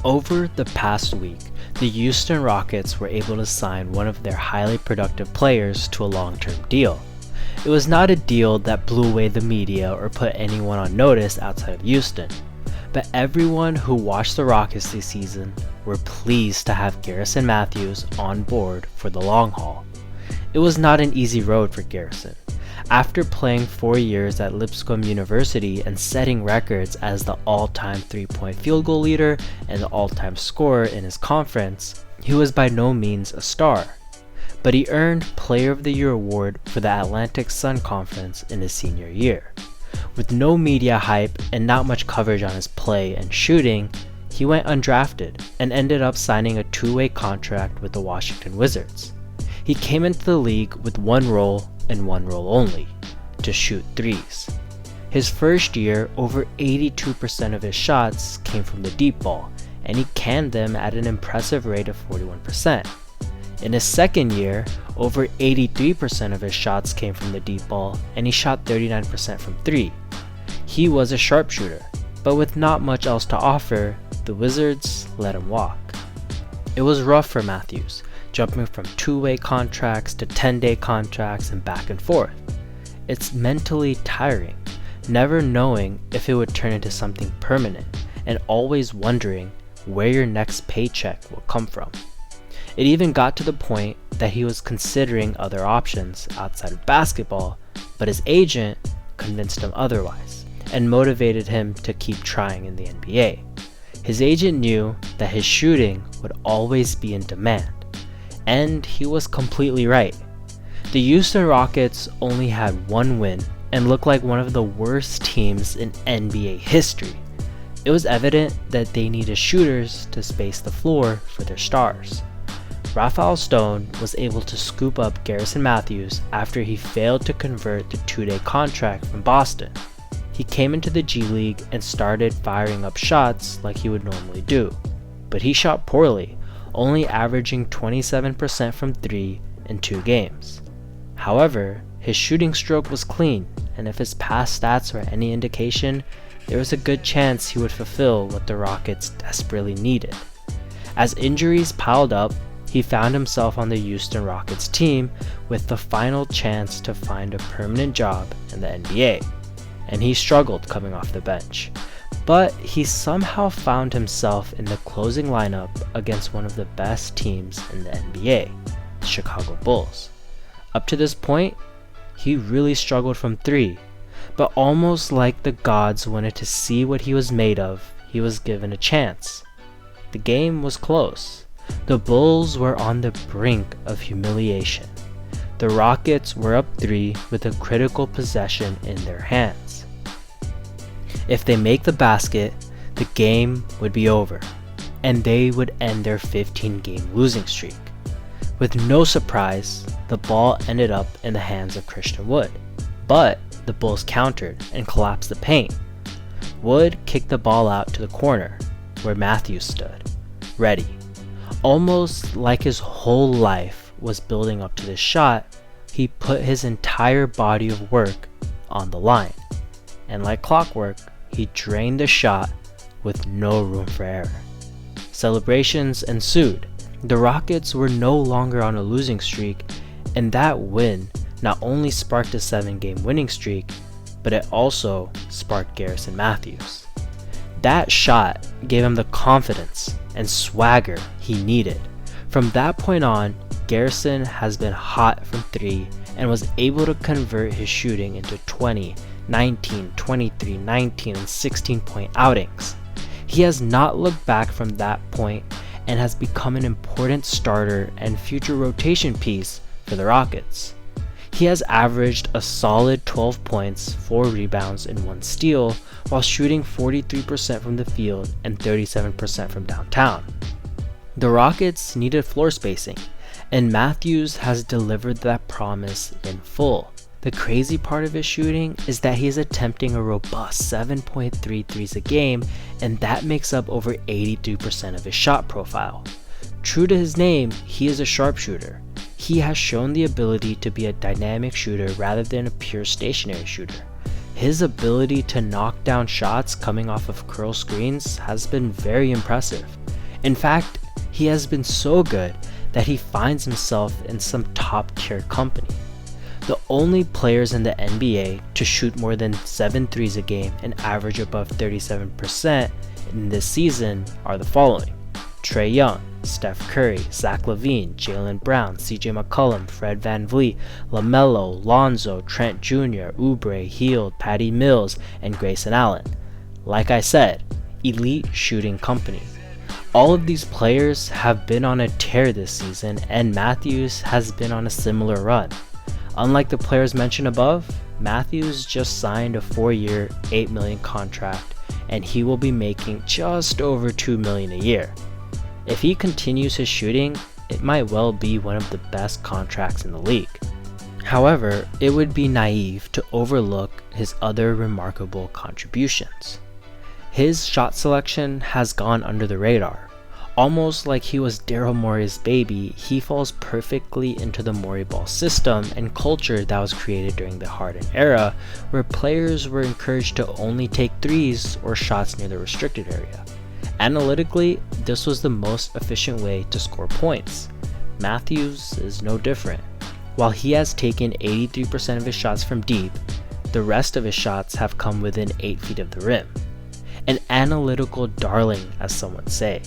Over the past week, the Houston Rockets were able to sign one of their highly productive players to a long-term deal. It was not a deal that blew away the media or put anyone on notice outside of Houston, but everyone who watched the Rockets this season were pleased to have Garrison Matthews on board for the long haul. It was not an easy road for Garrison. After playing 4 years at Lipscomb University and setting records as the all-time three-point field goal leader and the all-time scorer in his conference, he was by no means a star. But he earned Player of the Year award for the Atlantic Sun Conference in his senior year. With no media hype and not much coverage on his play and shooting, he went undrafted and ended up signing a two-way contract with the Washington Wizards. He came into the league with one role and one role only: to shoot threes. His first year, over 82% of his shots came from the deep ball, and he canned them at an impressive rate of 41%. In his second year, over 83% of his shots came from the deep ball, and he shot 39% from three. He was a sharpshooter, but with not much else to offer, the Wizards let him walk. It was rough for Matthews, jumping from two-way contracts to 10-day contracts and back and forth. It's mentally tiring, never knowing if it would turn into something permanent, and always wondering where your next paycheck will come from. It even got to the point that he was considering other options outside of basketball, but his agent convinced him otherwise and motivated him to keep trying in the NBA. His agent knew that his shooting would always be in demand, and he was completely right. The Houston Rockets only had one win and looked like one of the worst teams in NBA history. It was evident that they needed shooters to space the floor for their stars. Rafael Stone was able to scoop up Garrison Matthews after he failed to convert the two-day contract from Boston. He came into the G League and started firing up shots like he would normally do, but he shot poorly, only averaging 27% from three in 2 games. However, his shooting stroke was clean, and if his past stats were any indication, there was a good chance he would fulfill what the Rockets desperately needed. As injuries piled up, he found himself on the Houston Rockets team with the final chance to find a permanent job in the NBA, and he struggled coming off the bench. But he somehow found himself in the closing lineup against one of the best teams in the NBA, the Chicago Bulls. Up to this point, he really struggled from three, but almost like the gods wanted to see what he was made of, he was given a chance. The game was close. The Bulls were on the brink of humiliation. The Rockets were up 3 with a critical possession in their hands. If they make the basket, the game would be over, and they would end their 15-game losing streak. With no surprise, the ball ended up in the hands of Christian Wood, but the Bulls countered and collapsed the paint. Wood kicked the ball out to the corner, where Matthews stood, ready. Almost like his whole life was building up to this shot, he put his entire body of work on the line. And like clockwork, he drained the shot with no room for error. Celebrations ensued. The Rockets were no longer on a losing streak, and that win not only sparked a 7-game winning streak, but it also sparked Garrison Matthews. That shot gave him the confidence and swagger he needed. From that point on, Garrison has been hot from 3 and was able to convert his shooting into 20, 19, 23, 19, and 16-point outings. He has not looked back from that point and has become an important starter and future rotation piece for the Rockets. He has averaged a solid 12 points, 4 rebounds, and 1 steal, while shooting 43% from the field and 37% from downtown. The Rockets needed floor spacing, and Matthews has delivered that promise in full. The crazy part of his shooting is that he is attempting a robust 7.3 threes a game, and that makes up over 82% of his shot profile. True to his name, he is a sharpshooter. He has shown the ability to be a dynamic shooter rather than a pure stationary shooter. His ability to knock down shots coming off of curl screens has been very impressive, In fact, he has been so good that he finds himself in some top tier company. The only players in the NBA to shoot more than 7 threes a game and average above 37% in this season are the following: Trae Young, Steph Curry, Zach LaVine, Jaylen Brown, CJ McCollum, Fred VanVleet, LaMelo, Lonzo, Trent Jr., Oubre, Hield, Patty Mills, and Grayson Allen. Like I said, elite shooting company. All of these players have been on a tear this season, and Matthews has been on a similar run. Unlike the players mentioned above, Matthews just signed a 4-year, $8 million contract, and he will be making just over $2 million a year. If he continues his shooting, it might well be one of the best contracts in the league. However, it would be naive to overlook his other remarkable contributions. His shot selection has gone under the radar. Almost like he was Daryl Morey's baby, he falls perfectly into the Morey ball system and culture that was created during the Harden era, where players were encouraged to only take threes or shots near the restricted area. Analytically, this was the most efficient way to score points. Matthews is no different. While he has taken 83% of his shots from deep, the rest of his shots have come within 8 feet of the rim. An analytical darling, as some would say.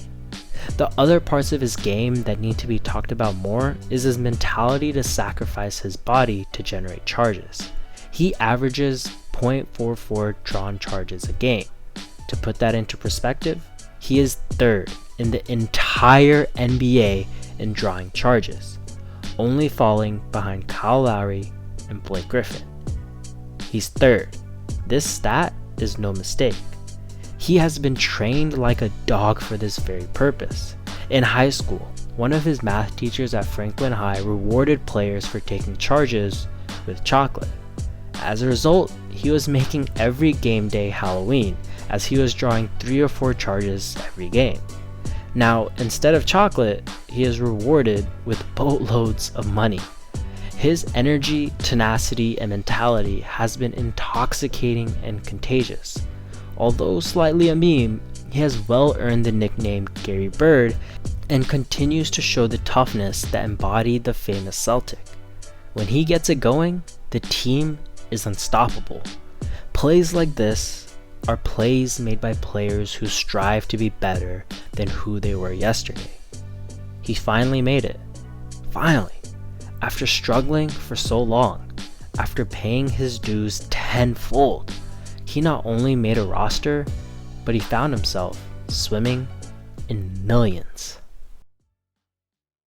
The other parts of his game that need to be talked about more is his mentality to sacrifice his body to generate charges. He averages 0.44 drawn charges a game. To put that into perspective, he is third in the entire NBA in drawing charges, only falling behind Kyle Lowry and Blake Griffin. He's third. This stat is no mistake. He has been trained like a dog for this very purpose. In high school, one of his math teachers at Franklin High rewarded players for taking charges with chocolate. As a result, he was making every game day Halloween, as he was drawing 3 or 4 charges every game. Now, instead of chocolate, he is rewarded with boatloads of money. His energy, tenacity, and mentality has been intoxicating and contagious. Although slightly a meme, he has well earned the nickname Gary Bird and continues to show the toughness that embodied the famous Celtic. When he gets it going, the team is unstoppable. Plays like this are plays made by players who strive to be better than who they were yesterday. He finally made it. Finally. After struggling for so long, after paying his dues tenfold, he not only made a roster, but he found himself swimming in millions.